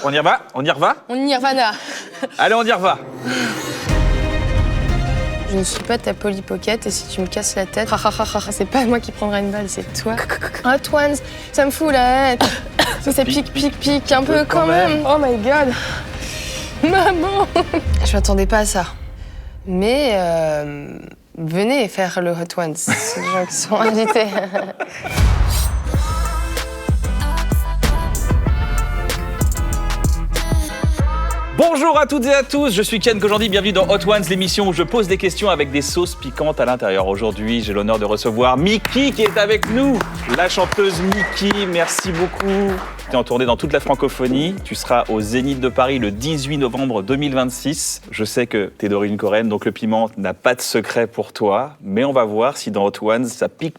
On y va? On y reva? On y revana. Allez, on y reva. Je ne suis pas ta Polly Pocket et si tu me casses la tête, c'est pas moi qui prendrai une balle, c'est toi. Hot Ones, ça me fout la tête. Ça pique un peu quand même. Oh my god. Maman. Je m'attendais pas à ça. Mais venez faire le Hot Ones, les gens qui sont invités. Bonjour à toutes et à tous, je suis Ken Kojandi, bienvenue dans Hot Ones, l'émission où je pose des questions avec des sauces piquantes à l'intérieur. Aujourd'hui, j'ai l'honneur de recevoir Miki qui est avec nous, la chanteuse Miki, merci beaucoup. Tu es en tournée dans toute la francophonie, tu seras au Zénith de Paris le 18 novembre 2026. Je sais que tu es d'origine coréenne, donc le piment n'a pas de secret pour toi, mais on va voir si dans Hot Ones, ça pique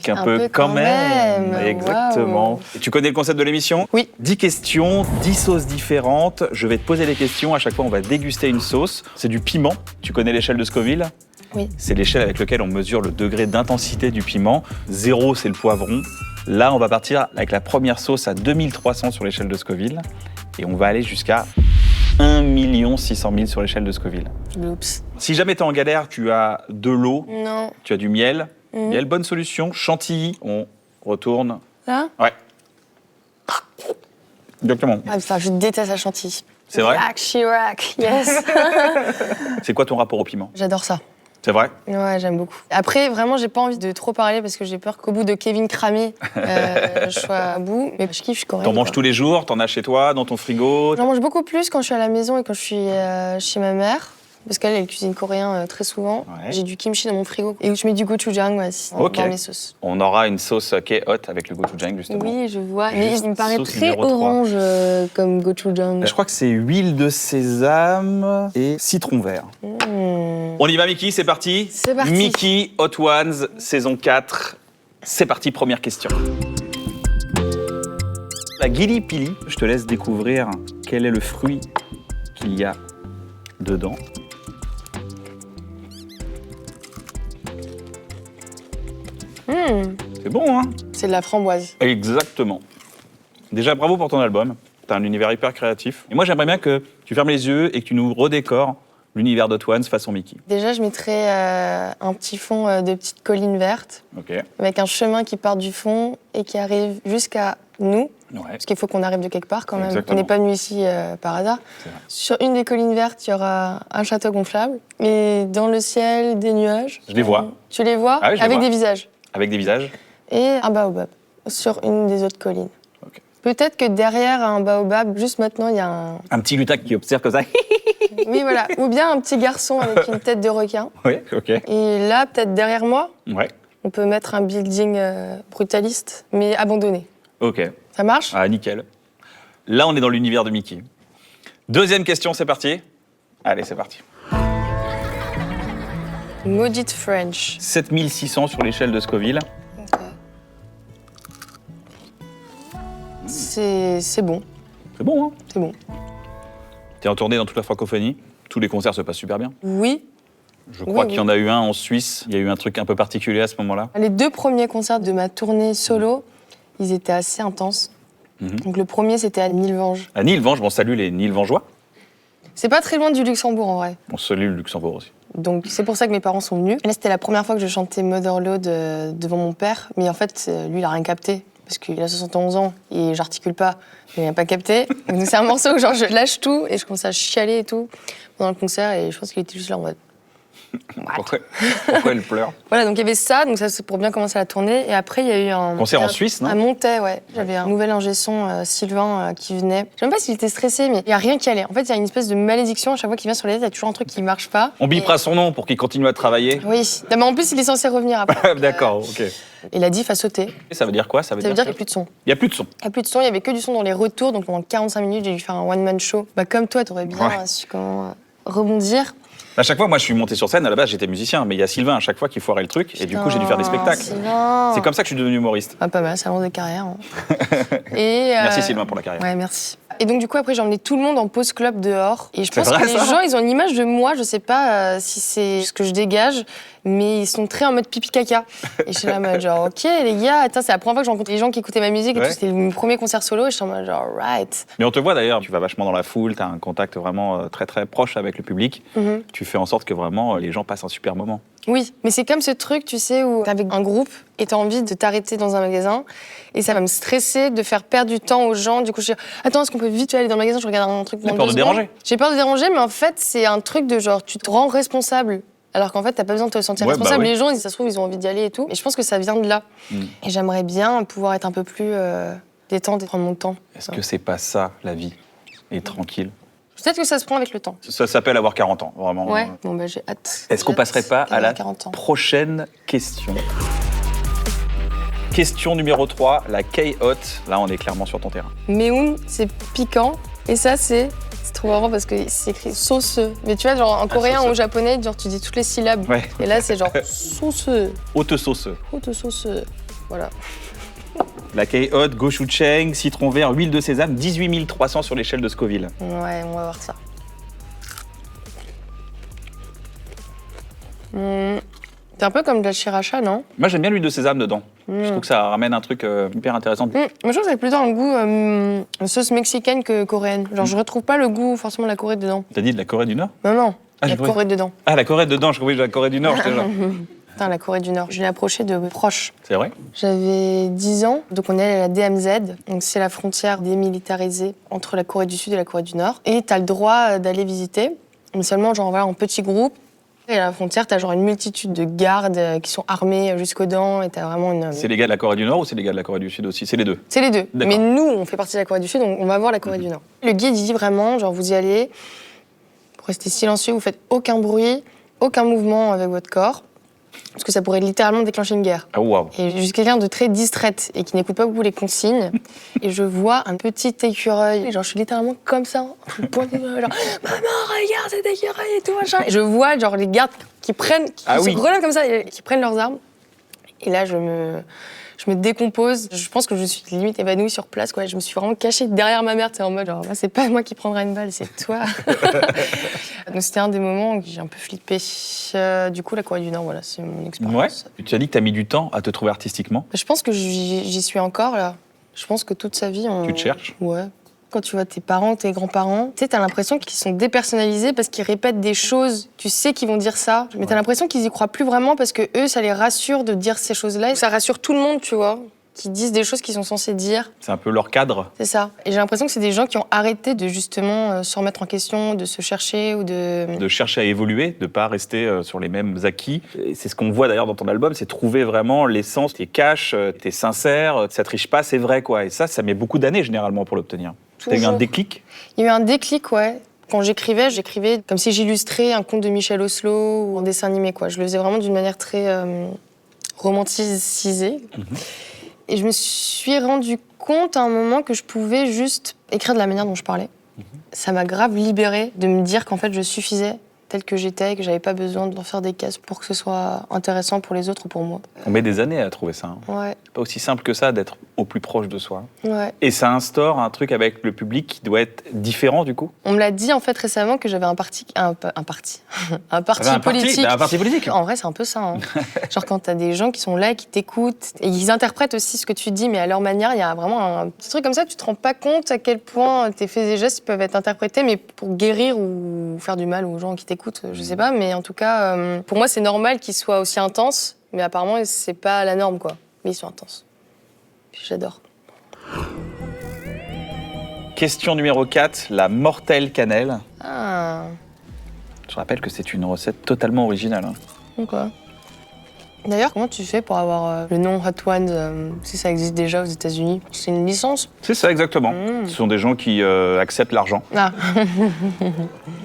un peu quand même. Exactement. Wow. Et tu connais le concept de l'émission ? Oui. 10 questions, 10 sauces différentes. Je vais te poser des questions. À chaque fois, on va déguster une sauce. C'est du piment. Tu connais l'échelle de Scoville ? Oui. C'est l'échelle avec laquelle on mesure le degré d'intensité du piment. 0, c'est le poivron. Là, on va partir avec la première sauce à 2300 sur l'échelle de Scoville. Et on va aller jusqu'à 1 600 000 sur l'échelle de Scoville. Oups. Si jamais tu es en galère, tu as de l'eau, Non. tu as du miel. Miel, bonne solution. Chantilly, on retourne. Là ? Ouais. Exactement. Ah, putain, je déteste la chantilly. C'est vrai ? Chirac, yes. C'est quoi ton rapport au piment ? J'adore ça. C'est vrai ? Ouais, j'aime beaucoup. Après, vraiment, j'ai pas envie de trop parler parce que j'ai peur qu'au bout de Kevin cramé, je sois à bout. Mais je kiffe, je suis coréenne. T'en manges tous les jours, t'en as chez toi, dans ton frigo. J'en mange beaucoup plus quand je suis à la maison et quand je suis chez ma mère. Parce qu'elle, elle cuisine coréen très souvent. Ouais. J'ai du kimchi dans mon frigo. Et je mets du gochujang aussi dans mes sauces. On aura une sauce qui est hot avec le gochujang, justement. Oui, je vois. Mais il me paraît sauce très numéro 3. orange comme gochujang. Je crois que c'est huile de sésame et citron vert. On y va, Miki, c'est parti. C'est parti. Miki, Hot Ones, saison 4. C'est parti, première question. La Gili Pili, je te laisse découvrir quel est le fruit qu'il y a dedans. C'est bon, hein? C'est de la framboise. Exactement. Déjà, bravo pour ton album. T'as un univers hyper créatif. Et moi, j'aimerais bien que tu fermes les yeux et que tu nous redécores l'univers d'Hot Ones façon Mickey. Déjà, je mettrais un petit fond de petites collines vertes Ok. avec un chemin qui part du fond et qui arrive jusqu'à nous. Ouais. Parce qu'il faut qu'on arrive de quelque part quand même. Exactement. On n'est pas venu ici par hasard. C'est vrai. Sur une des collines vertes, il y aura un château gonflable. Et dans le ciel, des nuages. Je les vois. Tu les vois? Ah oui, je les avec vois. des visages. Avec des visages. Et un baobab sur une des autres collines. Ok. Peut-être que derrière un baobab, juste maintenant, il y a un... Un petit lutin qui observe comme ça. Oui, voilà. Ou bien un petit garçon avec une tête de requin. Oui, ok. Et là, peut-être derrière moi, Ouais. on peut mettre un building brutaliste, mais abandonné. Ok. Ça marche? Ah, nickel. Là, on est dans l'univers de Mickey. Deuxième question, c'est parti. Allez, c'est parti. Maudite French. 7600 sur l'échelle de Scoville. C'est bon. C'est bon, hein? C'est bon. T'es en tournée dans toute la francophonie. Tous les concerts se passent super bien. Oui. Je crois Oui, qu'il y en a eu un en Suisse. Il y a eu un truc un peu particulier à ce moment-là. Les 2 premiers concerts de ma tournée solo, ils étaient assez intenses. Donc le premier, c'était à Nilvange. À Nilvange, on salue les Nilvangeois. C'est pas très loin du Luxembourg, en vrai. On salue le Luxembourg aussi. Donc c'est pour ça que mes parents sont venus. Là, c'était la première fois que je chantais Motherload devant mon père. Mais en fait, lui, il a rien capté. Parce qu'il a 71 ans et j'articule pas. Il n'a pas capté. Donc c'est un morceau où genre, je lâche tout et je commence à chialer et tout pendant le concert. Et je pense qu'il était juste là en mode... Pourquoi elle pleure? Voilà, donc il y avait ça. Donc ça, c'est pour bien commencer la tournée. Et après, il y a eu un... Concert en Suisse, non? À Montaix, ouais. J'avais un nouvel ingé son, Sylvain, qui venait. Je sais même pas s'il était stressé, mais il n'y a rien qui allait. En fait, il y a une espèce de malédiction. À chaque fois qu'il vient sur les têtes, il y a toujours un truc qui marche pas. On bipera son nom pour qu'il continue à travailler. Oui. Non, mais en plus, il est censé revenir après. D'accord, ok. Et la diff a sauté. Ça veut dire quoi? Ça veut Ça veut dire qu'il que- n'y a plus de son. Il n'y a plus de son. Il n'y a plus de son, il n'y avait que du son dans les retours. Donc pendant 45 minutes, j'ai dû faire un one-man show. Bah, comme toi, tu aurais bien Ouais. su comment rebondir. À chaque fois, moi, je suis monté sur scène. À la base, j'étais musicien, mais il y a Sylvain à chaque fois qui foirait le truc, et du coup, j'ai dû faire des spectacles. Sylvain. C'est comme ça que je suis devenu humoriste. Ah, pas mal, c'est un long de carrière. Hein. Et, Merci Sylvain pour la carrière. Ouais, merci. Et donc, du coup, après, j'ai emmené tout le monde en pause club dehors. Et je pense vrai, que les ça gens, ils ont une image de moi, je sais pas si c'est ce que je dégage, mais ils sont très en mode pipi-caca. Et je suis là en mode genre, ok, les gars, attends, c'est la première fois que je rencontre les gens qui écoutaient ma musique et Ouais. tout. C'était mon premier concert solo et je suis en mode genre, right. Mais on te voit d'ailleurs, tu vas vachement dans la foule, tu as un contact vraiment très très proche avec le public. Mhm. Tu fais en sorte que vraiment les gens passent un super moment. Oui, mais c'est comme ce truc, tu sais, où t'es avec un groupe et t'as envie de t'arrêter dans un magasin et ça va me stresser de faire perdre du temps aux gens. Du coup, je dis, attends, est-ce qu'on peut vite aller dans le magasin, je regarde un truc T'as dans peur 2 de secondes. déranger. J'ai peur de déranger, mais en fait, c'est un truc de genre, tu te rends responsable. Alors qu'en fait, t'as pas besoin de te sentir Ouais, bah responsable. oui. Les gens, si ça se trouve, ils ont envie d'y aller et tout. Et je pense que ça vient de là. Et j'aimerais bien pouvoir être un peu plus détente et prendre mon temps. Est-ce que c'est pas ça la vie? Et tranquille. Peut-être que ça se prend avec le temps. Ça s'appelle avoir 40 ans, vraiment. Ouais, bon, bah j'ai hâte. Est-ce qu'on J'ai passerait hâte pas à la d'avoir 40 ans. prochaine question? Question numéro 3, la K-Hot. Là, on est clairement sur ton terrain. Meun, c'est piquant. Et ça, c'est trop marrant parce que c'est écrit sauceux. Mais tu vois, genre en coréen sauceux. ou japonais, genre tu dis toutes les syllabes. Ouais. Et là, c'est genre sauceux. Haute sauce. Haute sauceux. Voilà. La K-Hot, gochujang, citron vert, huile de sésame, 18 300 sur l'échelle de Scoville. Ouais, on va voir ça. C'est un peu comme de la sriracha, non? Moi, j'aime bien l'huile de sésame dedans. Je trouve que ça ramène un truc hyper intéressant. Moi, je trouve que c'est plutôt un goût sauce mexicaine que coréenne. Genre, je retrouve pas le goût forcément de la Corée dedans. T'as dit de la Corée du Nord? Non, non, Ah, la j'ai compris. Corée dedans. Ah, la Corée dedans, je croyais la Corée du Nord. J'étais genre. Putain, la Corée du Nord. Je l'ai approchée de proche. C'est vrai? J'avais 10 ans, donc on est allé à la DMZ, donc c'est la frontière démilitarisée entre la Corée du Sud et la Corée du Nord. Et t'as le droit d'aller visiter, mais seulement genre voilà, en petits groupes. Et à la frontière, t'as genre une multitude de gardes qui sont armés jusqu'aux dents, et t'as vraiment une... C'est les gars de la Corée du Nord ou c'est les gars de la Corée du Sud aussi? C'est les deux. C'est les deux. D'accord. Mais nous, on fait partie de la Corée du Sud, donc on va voir la Corée du Nord. Le guide, il dit vraiment, genre vous y allez, vous restez silencieux, vous faites aucun bruit, aucun mouvement avec votre corps, parce que ça pourrait littéralement déclencher une guerre. Ah, waouh. Et je suis quelqu'un de très distraite et qui n'écoute pas beaucoup les consignes. Et je vois un petit écureuil. Et genre, je suis littéralement comme ça, je pointe, genre, maman, regarde cet écureuil et tout, machin. Et je vois, genre, les gardes qui prennent, qui Ah se oui. relèvent comme ça, et qui prennent leurs armes. Et là, je me décompose. Je pense que je suis limite évanouie sur place, quoi. Je me suis vraiment cachée derrière ma mère, c'est en mode, genre, c'est pas moi qui prendrai une balle, c'est toi. Donc, c'était un des moments où j'ai un peu flippé. Du coup, la Corée du Nord, voilà, c'est mon Ouais. expérience. Tu as dit que tu as mis du temps à te trouver artistiquement. Je pense que j'y suis encore, là. Je pense que toute sa vie, on... Tu te cherches? Ouais. Quand tu vois tes parents, tes grands-parents, tu sais, t'as l'impression qu'ils sont dépersonnalisés parce qu'ils répètent des choses. Tu sais qu'ils vont dire ça, mais t'as l'impression qu'ils y croient plus vraiment parce que eux, ça les rassure de dire ces choses-là. Et ça rassure tout le monde, tu vois, qui disent des choses qu'ils sont censés dire. C'est un peu leur cadre. C'est ça. Et j'ai l'impression que c'est des gens qui ont arrêté de justement se remettre en question, de se chercher ou de... De chercher à évoluer, de pas rester sur les mêmes acquis. Et c'est ce qu'on voit d'ailleurs dans ton album, c'est trouver vraiment l'essence. T'es cash, t'es sincère, ça triche pas, c'est vrai, quoi. Et ça met beaucoup d'années généralement pour l'obtenir. T'as eu un Toujours. déclic? Il y a eu un déclic, ouais. Quand j'écrivais comme si j'illustrais un conte de Michel Oslo ou un dessin animé, quoi. Je le faisais vraiment d'une manière très romanticisée. Et je me suis rendu compte à un moment que je pouvais juste écrire de la manière dont je parlais. Ça m'a grave libérée de me dire qu'en fait, je suffisais telle que j'étais, que j'avais pas besoin d'en faire des cases pour que ce soit intéressant pour les autres ou pour moi. On met des années à trouver ça. Hein. Ouais, C'est pas aussi simple que ça d'être au plus proche de soi. ouais. Et ça instaure un truc avec le public qui doit être différent du coup. On me l'a dit en fait récemment que j'avais un parti politique. Un parti politique. En vrai, c'est un peu ça. Hein. Genre quand t'as des gens qui sont là, qui t'écoutent, et ils interprètent aussi ce que tu dis, mais à leur manière, il y a vraiment un petit truc comme ça, tu te rends pas compte à quel point tes faits et gestes peuvent être interprétés, mais pour guérir ou faire du mal aux gens qui t'écoutent, je sais pas, mais en tout cas, pour moi, c'est normal qu'ils soient aussi intenses, mais apparemment, c'est pas la norme, quoi. Mais ils sont intenses. Puis j'adore. Question numéro 4, la mortelle cannelle. Ah, Je rappelle que c'est une recette totalement originale. Hein. ok. D'ailleurs, comment tu fais pour avoir le nom Hot Ones, si ça existe déjà aux États-Unis? C'est une licence? C'est ça exactement. Ce sont des gens qui acceptent l'argent. Ah,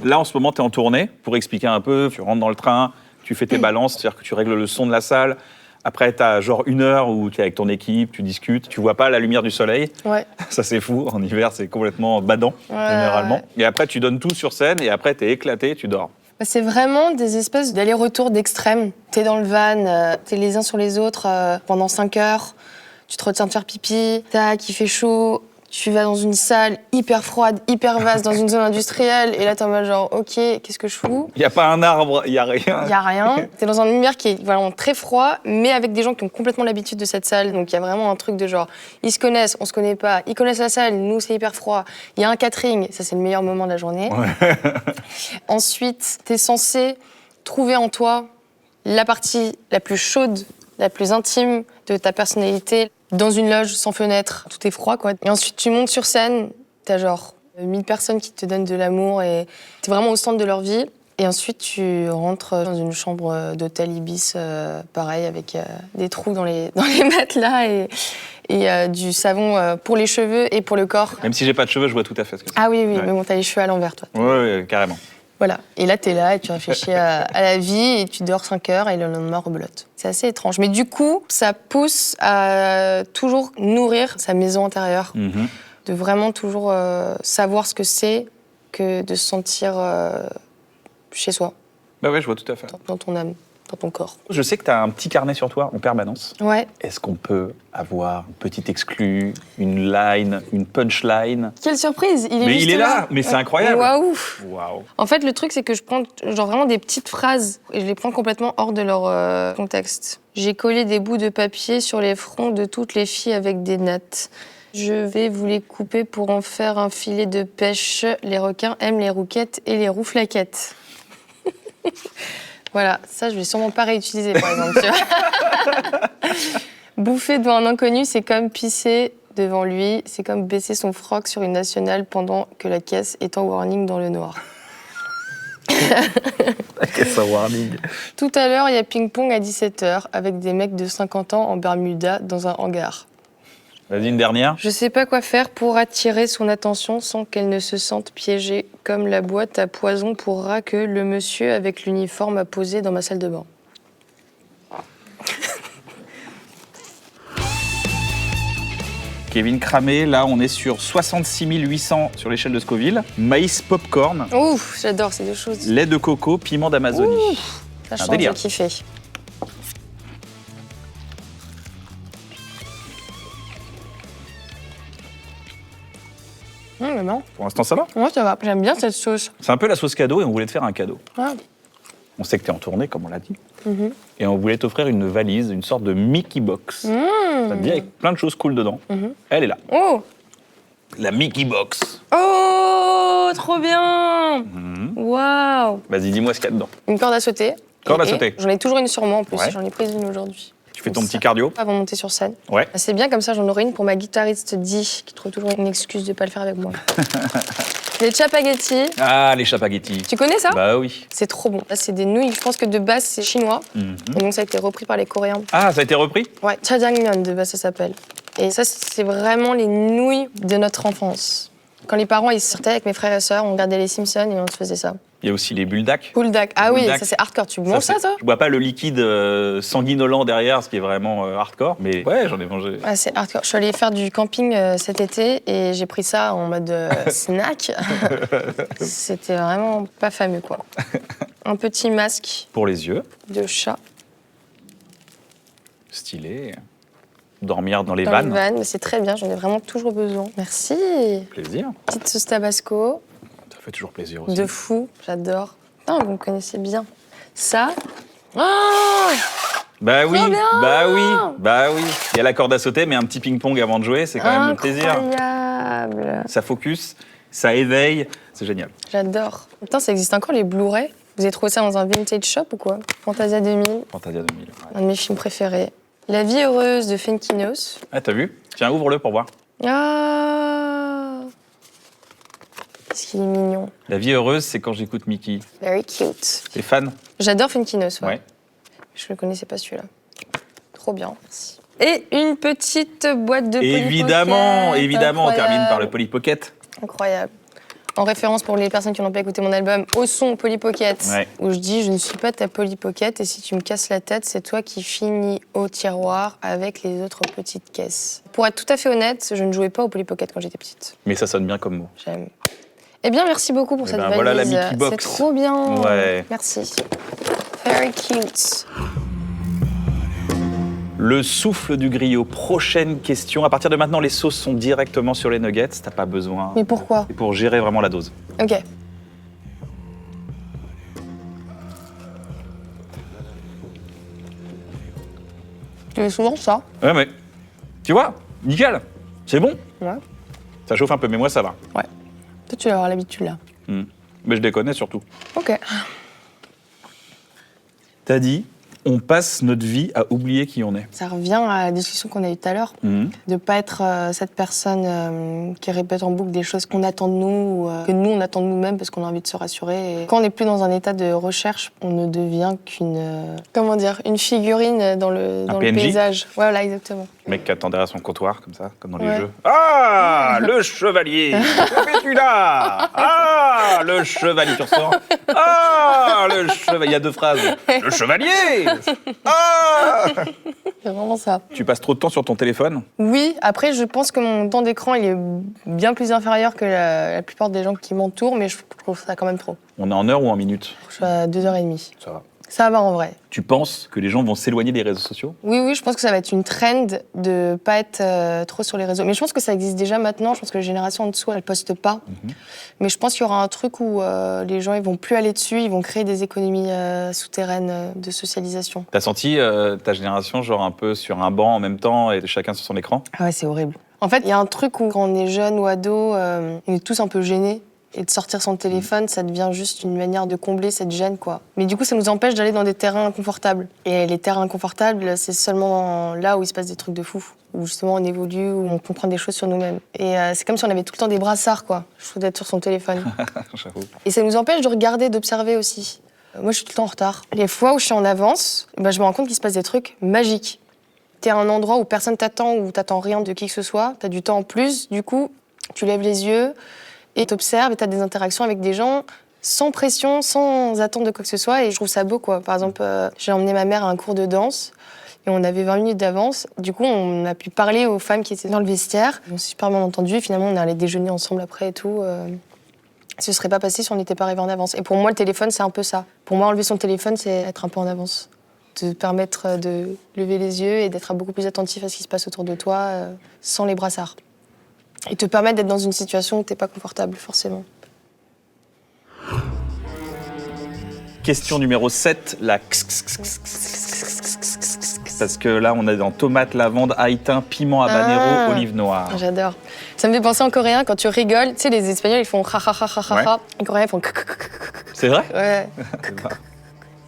Là en ce moment tu es en tournée, pour expliquer un peu, tu rentres dans le train, tu fais tes balances, c'est-à-dire que tu règles le son de la salle. Après tu as genre 1 heure où tu es avec ton équipe, tu discutes, tu vois pas la lumière du soleil. ouais. Ça c'est fou, en hiver c'est complètement badant généralement. Et après tu donnes tout sur scène et après t'es éclaté, tu dors. Bah, c'est vraiment des espèces d'aller-retour d'extrêmes. T'es dans le van, t'es les uns sur les autres pendant 5 heures, tu te retiens de faire pipi, tac, il fait chaud, tu vas dans une salle hyper froide, hyper vaste, dans une zone industrielle, et là t'es en mode genre, ok, qu'est-ce que je fous? Il n'y a pas un arbre, il n'y a rien. Il n'y a rien. T'es dans un univers qui est vraiment très froid, mais avec des gens qui ont complètement l'habitude de cette salle. Donc il y a vraiment un truc de genre, ils se connaissent, on se connaît pas. Ils connaissent la salle, nous c'est hyper froid. Il y a un catering, ça c'est le meilleur moment de la journée. Ouais. Ensuite, t'es censé trouver en toi la partie la plus chaude, la plus intime de ta personnalité. Dans une loge sans fenêtre, tout est froid, quoi. Et ensuite, tu montes sur scène, t'as genre 1000 personnes qui te donnent de l'amour et t'es vraiment au centre de leur vie. Et ensuite, tu rentres dans une chambre d'hôtel Ibis, pareil, avec des trous dans les matelas et du savon pour les cheveux et pour le corps. Même si j'ai pas de cheveux, je vois tout à fait ce que c'est. Ah oui, Ouais. mais bon, t'as les cheveux à l'envers, toi. Ouais, carrément. Voilà. Et là, t'es là et tu réfléchis à la vie et tu dors 5 heures et le lendemain, rebelote. C'est assez étrange. Mais du coup, ça pousse à toujours nourrir sa maison intérieure, de vraiment toujours savoir ce que c'est que de se sentir chez soi, Bah ouais, je vois tout à fait. dans ton âme, dans ton corps. Je sais que tu as un petit carnet sur toi en permanence. Ouais. Est-ce qu'on peut avoir un petit exclu, une line, une punchline? Quelle surprise! Il est Mais juste il est là, mais c'est incroyable. Waouh! Waouh. En fait, le truc, c'est que je prends genre vraiment des petites phrases et je les prends complètement hors de leur contexte. J'ai collé des bouts de papier sur les fronts de toutes les filles avec des nattes. Je vais vous les couper pour en faire un filet de pêche. Les requins aiment les rouquettes et les rouflaquettes. Voilà, ça, je vais sûrement pas réutiliser, par exemple. Tu vois. Bouffer devant un inconnu, c'est comme pisser devant lui. C'est comme baisser son froc sur une nationale pendant que la caisse est en warning dans le noir. Qu'est-ce que warning? Tout à l'heure, il y a ping-pong à 17h avec des mecs de 50 ans en Bermuda dans un hangar. Vas-y, une dernière. Je sais pas quoi faire pour attirer son attention sans qu'elle ne se sente piégée, comme la boîte à poison pour rat que le monsieur avec l'uniforme a posé dans ma salle de bain. Kevin Cramé, là, on est sur 66 800 sur l'échelle de Scoville. Maïs popcorn, Ouf, j'adore ces deux choses. lait de coco, piment d'Amazonie. La chance délire. de kiffer. Mais non. Pour l'instant, ça va. Moi, ça va. J'aime bien cette sauce. C'est un peu la sauce cadeau et on voulait te faire un cadeau. Ah. On sait que tu es en tournée, comme on l'a dit. Et on voulait t'offrir une valise, une sorte de Mickey Box. Ça te dit avec plein de choses cool dedans. Elle est là. Oh! La Mickey Box. Oh! Trop bien! Waouh! Vas-y, dis-moi ce qu'il y a dedans. Une corde à sauter. Corde à Et sauter. J'en ai toujours une sur moi en plus. Ouais. J'en ai pris une aujourd'hui. Tu fais ton Comme petit ça. cardio. Avant de monter sur scène. Ouais. C'est bien, comme ça j'en aurai une pour ma guitariste Di, qui trouve toujours une excuse de pas le faire avec moi. Les chapaghetti. Ah, les chapaghetti. Tu connais ça? Bah oui. C'est trop bon. Là, c'est des nouilles. Je pense que de base, c'est chinois. Et donc, ça a été repris par les Coréens. Ah, ça a été repris? Ouais, jjajangmyeon, de base, ça s'appelle. Et ça, c'est vraiment les nouilles de notre enfance. Quand les parents, ils sortaient avec mes frères et sœurs, on regardait les Simpsons et on se faisait ça. Il y a aussi les bulldacks. Buldak. Ah oui, Buldak. ça, c'est hardcore. Tu manges ça, c'est- toi? Je bois pas le liquide sanguinolent derrière, ce qui est vraiment hardcore. Mais ouais, j'en ai mangé. Ah, c'est hardcore. Je suis allée faire du camping cet été et j'ai pris ça en mode snack. C'était vraiment pas fameux, quoi. Un petit masque Pour les yeux, de chat stylé. Dormir dans les dans vannes. les vannes. C'est très bien, j'en ai vraiment toujours besoin. Merci. Plaisir. Petite sauce tabasco, Ça fait toujours plaisir aussi. de fou, j'adore. Non, vous me connaissez bien. Ça. Oh, Bah oui, Trop bien. bah oui, bah oui. Il y a la corde à sauter, mais un petit ping-pong avant de jouer, c'est quand même le plaisir. incroyable. Ça focus, ça éveille, c'est génial. J'adore. Putain, ça existe encore les Blu-ray? Vous avez trouvé ça dans un vintage shop ou quoi? Fantasia 2000, Fantasia 2000. Ouais. un de mes films préférés. La vie heureuse de Fenkinos. Ah, t'as vu? Tiens, ouvre-le pour voir. Ah, qu'est-ce qu'il est mignon. La vie heureuse, c'est quand j'écoute Mickey. Very cute. T'es fan? J'adore Fenkinos, ouais. Ouais. Je ne connaissais pas celui-là. Trop bien, merci. Et une petite boîte de Polly Évidemment, Pocket. évidemment, on termine par le Incroyable. Polly Pocket. Incroyable. En référence pour les personnes qui n'ont pas écouté mon album, au son Polly Pocket, Ouais. où je dis je ne suis pas ta Polly Pocket et si tu me casses la tête, c'est toi qui finis au tiroir avec les autres petites caisses. Pour être tout à fait honnête, je ne jouais pas au Polly Pocket quand j'étais petite. Mais ça sonne bien comme mot. J'aime. Eh bien, merci beaucoup pour Eh cette ben, valise. voilà la Mickey Box. C'est trop bien. Ouais. Merci. Very cute. Le souffle du griot, prochaine question. À partir de maintenant, les sauces sont directement sur les nuggets. T'as pas besoin. Mais pourquoi? C'est pour gérer vraiment la dose. Ok. Tu fais souvent ça? Ouais, mais tu vois, nickel. C'est bon. Ouais. Ça chauffe un peu, mais moi, ça va. Ouais. Toi, tu vas avoir l'habitude là. Mais je déconne surtout. Ok. T'as dit, on passe notre vie à oublier qui on est. Ça revient à la discussion qu'on a eue tout à l'heure, de pas être cette personne qui répète en boucle des choses qu'on attend de nous, ou que nous on attend de nous-mêmes parce qu'on a envie de se rassurer. Et quand on n'est plus dans un état de recherche, on ne devient qu'une, une figurine dans le PNJ? paysage. Voilà, exactement. Le mec qui attend derrière son comptoir, comme ça, comme dans les Ouais. jeux. Ah, le chevalier. Que fais-tu là? Ah, le chevalier, tu ressors. Ah, le chevalier. Il y a 2 phrases. Le chevalier. Ah. C'est vraiment ça. Tu passes trop de temps sur ton téléphone? Oui, après je pense que mon temps d'écran il est bien plus inférieur que la plupart des gens qui m'entourent, mais je trouve ça quand même trop. On est en heure ou en minutes? Je suis à 2h30. Ça va. Ça va en vrai. Tu penses que les gens vont s'éloigner des réseaux sociaux? Oui, je pense que ça va être une trend de pas être trop sur les réseaux. Mais je pense que ça existe déjà maintenant. Je pense que les générations en dessous, elles postent pas. Mais je pense qu'il y aura un truc où les gens, ils vont plus aller dessus, ils vont créer des économies souterraines de socialisation. T'as senti ta génération genre un peu sur un banc en même temps et chacun sur son écran? Ah ouais, c'est horrible. En fait, il y a un truc où quand on est jeune ou ado, on est tous un peu gênés. Et de sortir son téléphone, ça devient juste une manière de combler cette gêne, quoi. Mais du coup, ça nous empêche d'aller dans des terrains inconfortables. Et les terrains inconfortables, c'est seulement là où il se passe des trucs de fou. Où justement on évolue, où on comprend des choses sur nous-mêmes. Et c'est comme si on avait tout le temps des brassards, quoi. Je trouve d'être sur son téléphone. J'avoue. Et ça nous empêche de regarder, d'observer aussi. Moi, je suis tout le temps en retard. Les fois où je suis en avance, je me rends compte qu'il se passe des trucs magiques. T'es à un endroit où personne t'attend, où t'attends rien de qui que ce soit, t'as du temps en plus, du coup, tu lèves les yeux et t'observes et t'as des interactions avec des gens sans pression, sans attente de quoi que ce soit, et je trouve ça beau, quoi. Par exemple, j'ai emmené ma mère à un cours de danse, et on avait 20 minutes d'avance. Du coup, on a pu parler aux femmes qui étaient dans le vestiaire. On s'est super bien entendu, et finalement, on est allé déjeuner ensemble après et tout. Ce serait pas passé si on n'était pas arrivé en avance. Et pour moi, le téléphone, c'est un peu ça. Pour moi, enlever son téléphone, c'est être un peu en avance. Te permettre de lever les yeux et d'être beaucoup plus attentif à ce qui se passe autour de toi, sans les brassards. Et te permettre d'être dans une situation où t'es pas confortable, forcément. Question numéro 7, la parce que là, on est dans tomate, lavande, haïtain, piment habanero, olive noire. J'adore. Ça me fait penser en coréen, quand tu rigoles, tu sais, les Espagnols, ils font ha ha ha ha ha ha. Les Coréens, ils font C'est vrai? Ouais.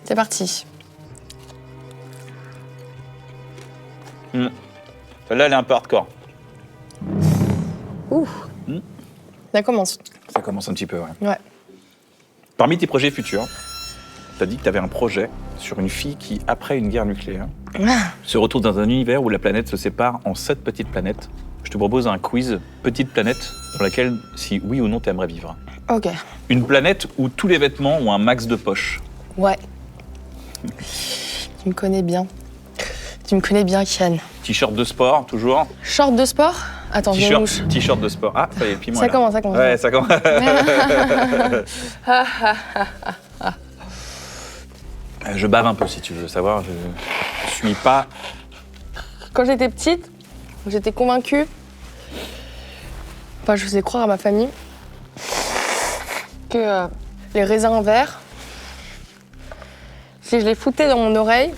C'est parti. Celle-là, elle est un peu hardcore. Ouh. Ça commence. Ça commence un petit peu, ouais. Ouais. Parmi tes projets futurs, tu as dit que tu avais un projet sur une fille qui, après une guerre nucléaire, se retrouve dans un univers où la planète se sépare en 7 petites planètes. Je te propose un quiz petite planète dans laquelle, si oui ou non, tu aimerais vivre. Ok. Une planète où tous les vêtements ont un max de poches. Ouais. Tu me connais bien. Tu me connais bien, Kian. T-shirt de sport, toujours. Short de sport? Attends, j'ai une mouche. T-shirt de sport. Ah, ça y est, le piment. Ça là. commence, ça commence. Ouais, ça commence. Je bave un peu, si tu veux savoir. Je suis pas... Quand j'étais petite, j'étais convaincue, enfin je faisais croire à ma famille, que les raisins verts, si je les foutais dans mon oreille,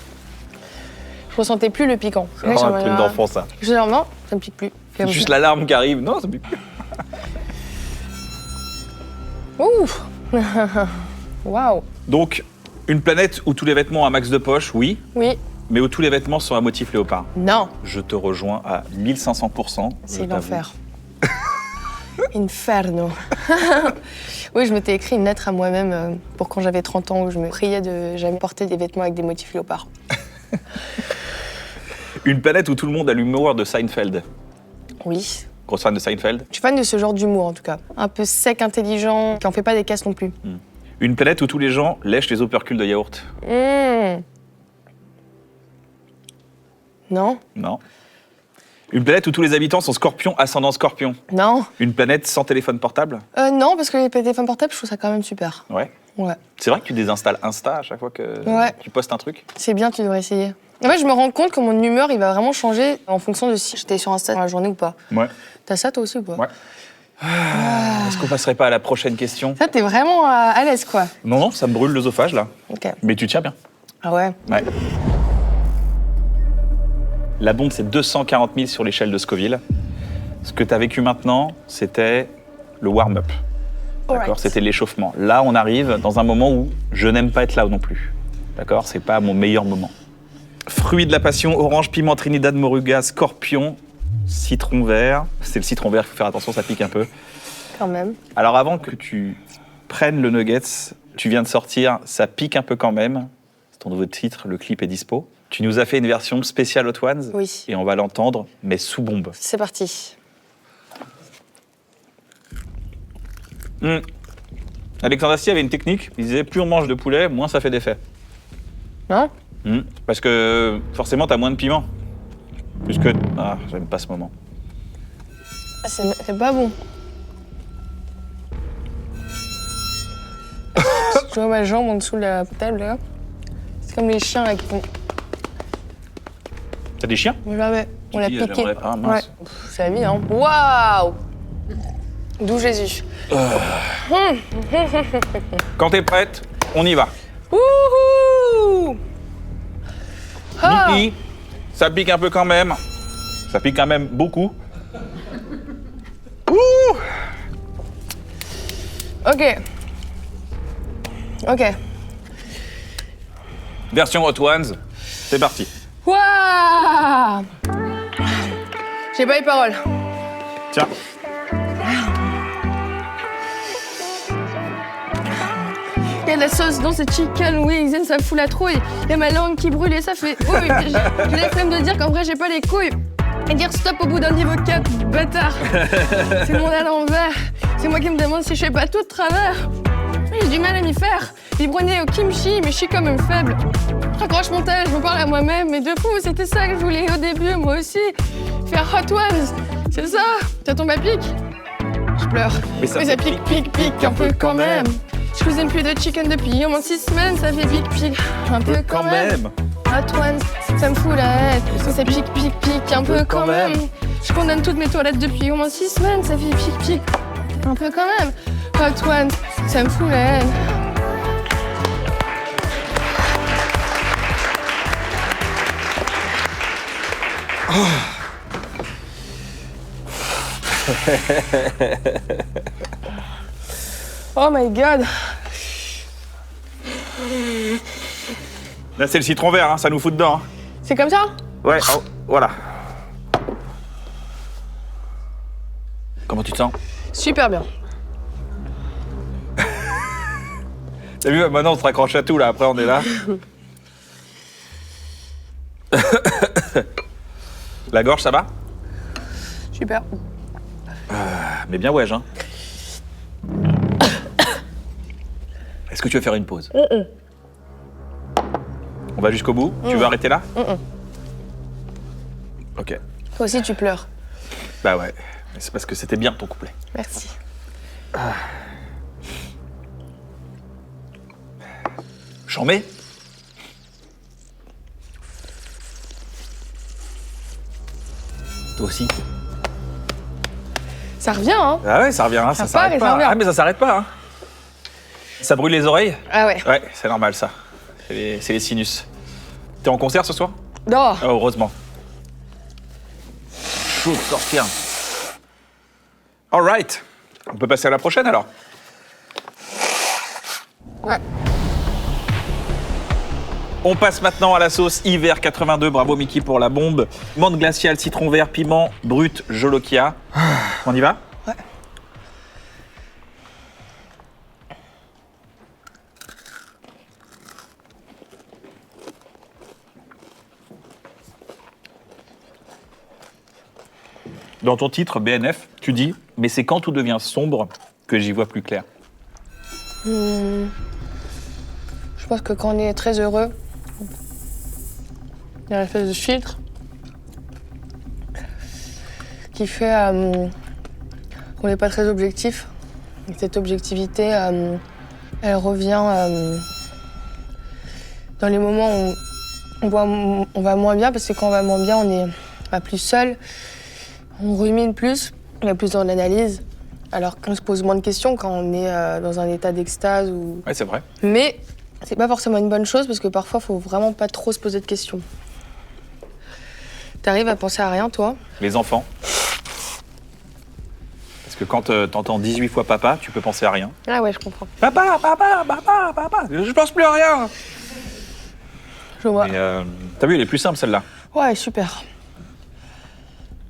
je ressentais plus le piquant. C'est vraiment un truc d'enfant, ça. Je disais, non, ça me pique plus. C'est juste l'alarme qui arrive. Non, ça me pique plus. Ouf. Waouh. Donc, une planète où tous les vêtements ont un max de poches, oui, Oui. mais où tous les vêtements sont à motif léopard. Non. Je te rejoins à 1500%. C'est l'enfer. Inferno. Oui, je m'étais écrit une lettre à moi-même pour quand j'avais 30 ans où je me priais de jamais porter des vêtements avec des motifs léopards. Une planète où tout le monde a l'humour de Seinfeld. Oui. Grosse fan de Seinfeld. Je suis fan de ce genre d'humour en tout cas. Un peu sec, intelligent, qui en fait pas des caisses non plus. Une planète où tous les gens lèchent les opercules de yaourt. Non. Non. Une planète où tous les habitants sont scorpions, ascendant scorpion. Non. Une planète sans téléphone portable. Non, parce que les téléphones portables, je trouve ça quand même super. Ouais. Ouais. C'est vrai que tu désinstalles Insta à chaque fois que Ouais. tu postes un truc. C'est bien, tu devrais essayer. En fait, je me rends compte que mon humeur, il va vraiment changer en fonction de si j'étais sur Insta dans la journée ou pas. Ouais. T'as ça toi aussi ou pas? Ouais. Est-ce qu'on passerait pas à la prochaine question? Ça, t'es vraiment à l'aise, quoi. Non, ça me brûle l'œsophage, là. Ok. Mais tu tiens bien. Ah ouais? Ouais. La bombe, c'est 240 000 sur l'échelle de Scoville. Ce que tu as vécu maintenant, c'était le warm-up. D'accord. Alright. C'était l'échauffement. Là, on arrive dans un moment où je n'aime pas être là non plus. D'accord. C'est pas mon meilleur moment. Fruits de la passion, orange, piment, Trinidad, moruga, scorpion, citron vert. C'est le citron vert, il faut faire attention, ça pique un peu. Quand même. Alors avant que tu prennes le nuggets, tu viens de sortir, ça pique un peu quand même. C'est ton nouveau titre, le clip est dispo. Tu nous as fait une version spéciale Hot Ones. Oui. Et on va l'entendre, mais sous bombe. C'est parti. Alexandre Astier avait une technique, il disait plus on mange de poulet, moins ça fait d'effet. Hein? Parce que forcément t'as moins de piment. Puisque... Ah, j'aime pas ce moment. Ah, c'est pas bon. Je vois ma jambe en dessous de la table, là. C'est comme les chiens là, qui font... T'as des chiens? Jamais. On l'a piqué. j'aimerais pas, mince. Ouais. C'est la vie, hein. Waouh! D'où Jésus. Quand t'es prête, on y va. Wouhou! Ah! Niki, ça pique un peu quand même. Ça pique quand même beaucoup. Ouh! Ok. Ok. Version Hot Ones, c'est parti. Waouh! J'ai pas les paroles. Tiens. Il y a de la sauce dans ce chicken wings et ça fout la trouille. Il y a ma langue qui brûle et ça fait ouille. J'ai la flemme de dire qu'en vrai j'ai pas les couilles. Et dire stop au bout d'un niveau 4, bâtard. C'est le monde à l'envers. C'est moi qui me demande si je fais pas tout de travers. J'ai du mal à m'y faire. Biberonner au kimchi, mais je suis quand même faible. Je raccroche mon tel, je me parle à moi-même. Mais du coup, c'était ça que je voulais au début, moi aussi. Faire Hot Ones, c'est ça. Ça tombe à pic. Je pleure. Mais ça pique un peu quand même. Je cuisine plus de chicken depuis au moins 6 semaines, ça fait pique un peu quand même. Hot Ones, ça me fout la haine. Ça pique un peu quand même. Je condamne toutes mes toilettes depuis au moins 6 semaines, ça fait pique un peu quand même. Hot Ones, ça me fout la haine. Oh my god. Là, c'est le citron vert, hein, ça nous fout dedans. Hein. C'est comme ça? Ouais, oh, voilà. Comment tu te sens? Super bien. T'as vu, maintenant on se raccroche à tout, là, après on est là. La gorge, ça va? Super. Mais bien ouais, hein. Est-ce que tu veux faire une pause? On va jusqu'au bout? Tu veux arrêter là? Ok. Toi aussi, tu pleures. Bah ouais, mais c'est parce que c'était bien ton couplet. Merci. J'en mets? Toi aussi? Ça revient, hein? Ah ouais, ça revient, hein, ça Ça part s'arrête et ça pas. revient. Ah mais ça s'arrête pas, hein. Ça brûle les oreilles? Ah ouais. Ouais, c'est normal ça. C'est les sinus. T'es en concert ce soir? Non. Ah, heureusement. Chaud de sortir. All right. On peut passer à la prochaine alors. Ouais. On passe maintenant à la sauce hiver 82. Bravo Mickey pour la bombe. Menthe glaciale, citron vert, piment brut, jolokia. On y va? Ouais. Dans ton titre BNF, tu dis « Mais c'est quand tout devient sombre que j'y vois plus clair ». Je pense que quand on est très heureux, il y a une espèce de filtre qui fait qu'on n'est pas très objectif. Et cette objectivité, elle revient dans les moments où on va moins bien parce que quand on va moins bien, on est plus seul, on rumine plus, on a plus dans l'analyse, alors qu'on se pose moins de questions quand on est dans un état d'extase. Ouais, c'est vrai. Mais c'est pas forcément une bonne chose parce que parfois, il faut vraiment pas trop se poser de questions. T'arrives à penser à rien, toi? Les enfants. Parce que quand t'entends 18 fois papa, tu peux penser à rien. Ah ouais, je comprends. Papa, papa, papa, papa, je pense plus à rien. Je vois. Mais t'as vu, elle est plus simple celle-là. Ouais, super.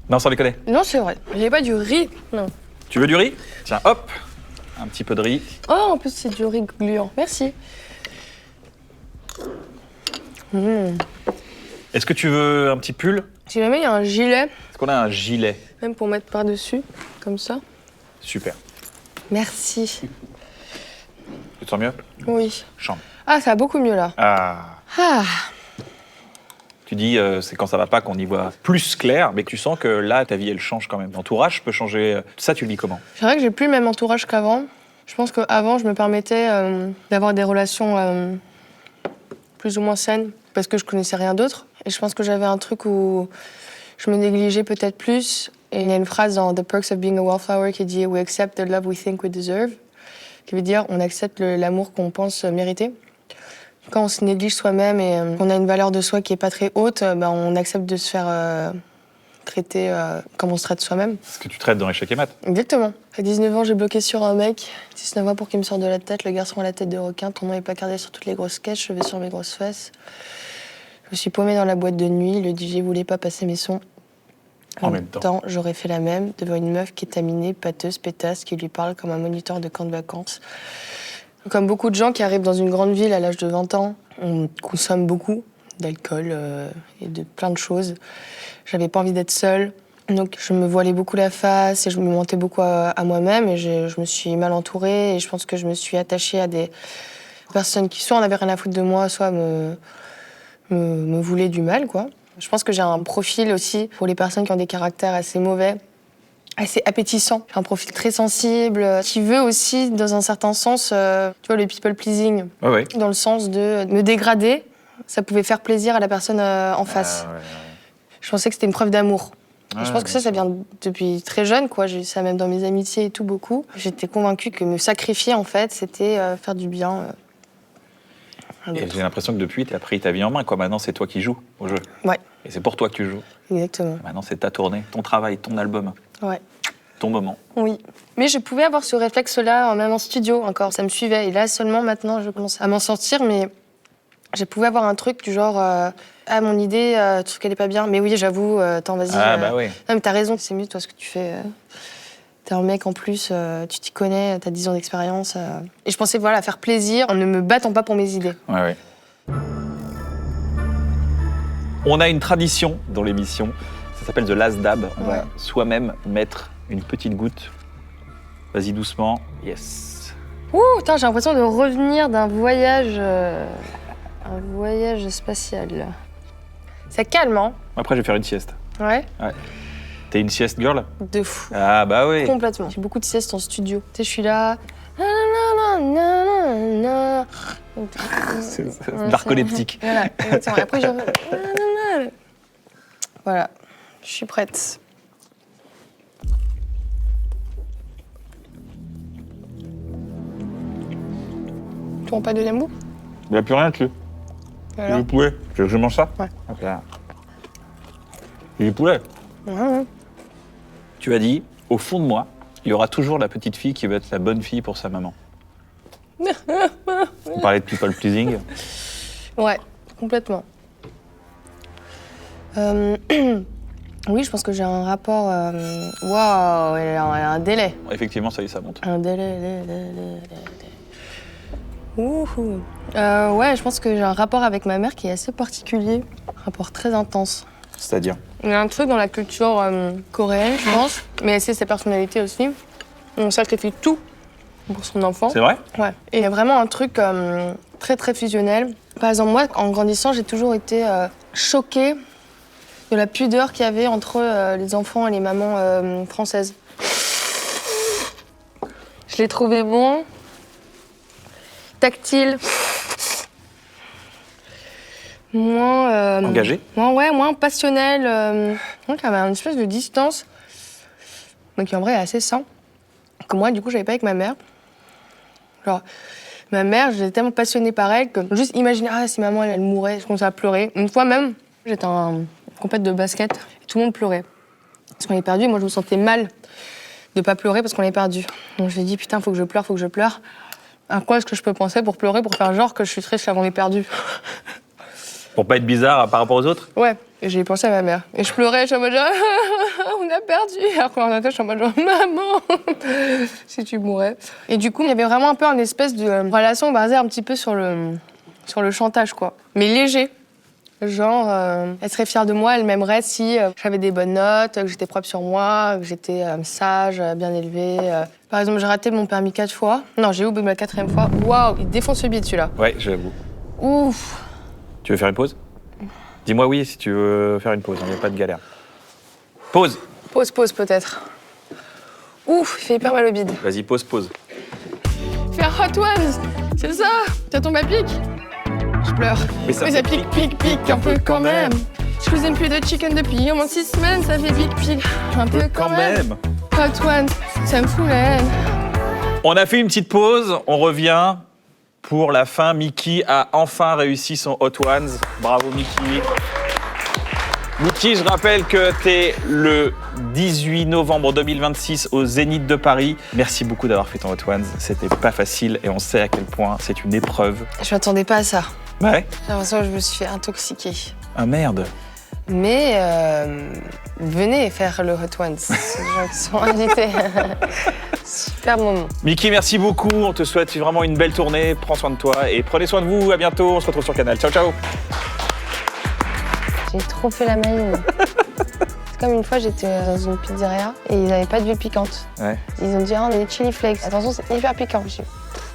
Non, sans déconner. Non, c'est vrai. J'ai pas du riz, non. Tu veux du riz? Tiens, hop, un petit peu de riz. Oh, en plus, c'est du riz gluant. Merci. Est-ce que tu veux un petit pull? Si jamais il y a un gilet, Est-ce qu'on a un gilet? même pour mettre par-dessus, comme ça. Super. Merci. Tu te sens mieux? Oui. Chante. Ah, ça va beaucoup mieux, là. Ah. Ah. Tu dis, c'est quand ça va pas qu'on y voit plus clair, mais que tu sens que là, ta vie, elle change quand même. L'entourage peut changer. Ça, tu le vis comment? C'est vrai que j'ai plus le même entourage qu'avant. Je pense qu'avant, je me permettais d'avoir des relations plus ou moins saines parce que je connaissais rien d'autre. Et je pense que j'avais un truc où je me négligeais peut-être plus. Et il y a une phrase dans The Perks of Being a Wallflower qui dit « We accept the love we think we deserve », qui veut dire « On accepte l'amour qu'on pense mériter ». Quand on se néglige soi-même et qu'on a une valeur de soi qui est pas très haute, on accepte de se faire traiter comme on se traite soi-même. Ce que tu traites dans Échec et Maths. Exactement. À 19 ans, j'ai bloqué sur un mec. 19 ans pour qu'il me sorte de la tête. Le garçon à la tête de requin. Ton nom est placardé sur toutes les grosses caisses. Je vais sur mes grosses fesses. Je me suis paumée dans la boîte de nuit. Le DJ voulait pas passer mes sons. En même temps, j'aurais fait la même devant une meuf kétaminée, pâteuse, pétasse, qui lui parle comme un moniteur de camp de vacances. Comme beaucoup de gens qui arrivent dans une grande ville à l'âge de 20 ans, on consomme beaucoup d'alcool et de plein de choses. J'avais pas envie d'être seule, donc je me voilais beaucoup la face et je me mentais beaucoup à moi-même et je me suis mal entourée et je pense que je me suis attachée à des personnes qui soit en avaient rien à foutre de moi, soit me voulaient du mal, quoi. Je pense que j'ai un profil aussi pour les personnes qui ont des caractères assez mauvais, assez appétissant. J'ai un profil très sensible, qui veut aussi, dans un certain sens, tu vois, le people pleasing. Ouais. Dans le sens de me dégrader, ça pouvait faire plaisir à la personne en face. Ouais. Je pensais que c'était une preuve d'amour. Et je pense que bien ça vient depuis très jeune, quoi. J'ai eu ça même dans mes amitiés et tout, beaucoup. J'étais convaincue que me sacrifier, en fait, c'était faire du bien à Et l'autre. j'ai l'impression que depuis, tu as pris ta vie en main, quoi. Maintenant, c'est toi qui joues au jeu. Ouais, Et c'est pour toi que tu joues. exactement. Maintenant, c'est ta tournée, ton travail, ton album, Ouais. ton moment. Oui. Mais je pouvais avoir ce réflexe-là, même en studio, encore. Ça me suivait. Et là, seulement, maintenant, je commence à m'en sortir, mais je pouvais avoir un truc du genre ah, mon idée, tu trouves qu'elle est pas bien? Mais oui, j'avoue, attends, vas-y. Ah, bah oui. Non, mais t'as raison, c'est mieux, toi, ce que tu fais. T'es un mec, en plus, tu t'y connais, t'as 10 ans d'expérience. Et je pensais, voilà, faire plaisir en ne me battant pas pour mes idées. Ouais. On a une tradition dans l'émission, ça s'appelle The Last Dab. On va soi-même mettre une petite goutte. Vas-y doucement. Yes. Ouh, putain, j'ai l'impression de revenir d'un voyage... un voyage spatial. Ça calme, hein? Après, je vais faire une sieste. Ouais. T'es une sieste girl? De fou. Ah bah oui. Complètement. J'ai beaucoup de siestes en studio. Tu sais, je suis là... Voilà. C'est narcoleptique. Voilà, exactement. Et après, je... Voilà, je suis prête. Tu prends pas de deuxième bout? Il n'y a plus rien dessus. Alors Du poulet. Tu veux que je mange ça? Ouais. Hop là. C'est du poulet. Ouais. Tu as dit, au fond de moi, il y aura toujours la petite fille qui va être la bonne fille pour sa maman. On parlait de people pleasing. Ouais, complètement. Oui, je pense que j'ai un rapport... Waouh, il y a un délai. Effectivement, ça y est, ça monte. Un délai. Ouhou. Ouais, je pense que j'ai un rapport avec ma mère qui est assez particulier. Un rapport très intense. C'est-à-dire? Il y a un truc dans la culture coréenne, je pense, mais c'est sa personnalité aussi. On sacrifie tout pour son enfant. C'est vrai? Ouais. Et il y a vraiment un truc très, très fusionnel. Par exemple, moi, en grandissant, j'ai toujours été choquée de la pudeur qu'il y avait entre les enfants et les mamans françaises. Je les trouvais moins tactiles, moins... Engagé? Moins passionnel. Donc, il y avait une espèce de distance. Donc, qui en vrai est assez sain. Que moi, du coup, j'avais pas avec ma mère. Genre, ma mère, j'étais tellement passionnée par elle que juste imaginer, si maman, elle mourait, je commençais à pleurer. Une fois même, j'étais en compète de basket et tout le monde pleurait. Parce qu'on est perdu, moi, je me sentais mal de pas pleurer parce qu'on est perdu. Donc, je me dit, putain, faut que je pleure. À quoi est-ce que je peux penser pour pleurer, pour faire genre que je suis triste car on est perdu? Pour pas être bizarre par rapport aux autres? Ouais, et j'ai pensé à ma mère. Et je pleurais, je suis en mode genre, on a perdu. Alors qu'en tête, je suis en mode genre, maman, si tu mourais. Et du coup, il y avait vraiment un peu une espèce de relation basée un petit peu sur le chantage, quoi. Mais léger. Genre, elle serait fière de moi, elle m'aimerait si j'avais des bonnes notes, que j'étais propre sur moi, que j'étais sage, bien élevée. Par exemple, j'ai raté mon permis 4 fois. Non, j'ai eu au bout de ma 4e fois. Waouh, il défonce le billet, celui-là. Ouais, j'avoue. Ouf. Tu veux faire une pause? Dis-moi oui si tu veux faire une pause, il n'y a pas de galère. Pause. Pause peut-être. Ouf, il fait hyper mal au bide. Vas-y, pause. Faire Hot Ones, c'est ça? Ça tombe à pic? Je pleure. Mais ça fait pique, un peu quand même. Je cuisine plus de chicken depuis au moins 6 semaines, ça fait pique, un peu quand même. Hot Ones, ça me fout la haine. On a fait une petite pause, on revient pour la fin. Mickey a enfin réussi son Hot Ones. Bravo Mickey. Mickey, je rappelle que t'es le 18 novembre 2026 au Zénith de Paris. Merci beaucoup d'avoir fait ton Hot Ones. C'était pas facile et on sait à quel point c'est une épreuve. Je m'attendais pas à ça. Ouais. J'ai l'impression que je me suis fait intoxiquer. Ah merde. Mais venez faire le Hot Ones. Les gens qui sont invités. Super moment. Mickey, merci beaucoup. On te souhaite vraiment une belle tournée. Prends soin de toi et prenez soin de vous. À bientôt. On se retrouve sur Canal. Ciao, ciao. J'ai trop fait la maline. C'est comme une fois, j'étais dans une pizzeria et ils n'avaient pas d'huile piquante. Ouais. Ils ont dit, on a des chili flakes. Attention, c'est hyper piquant. Je dis,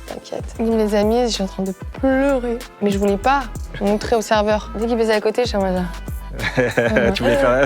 t'inquiète. Ils me les a mis, je suis en train de pleurer. Mais je voulais pas montrer au serveur. Dès qu'il faisait à côté, je suis en mode... Tu voulais faire...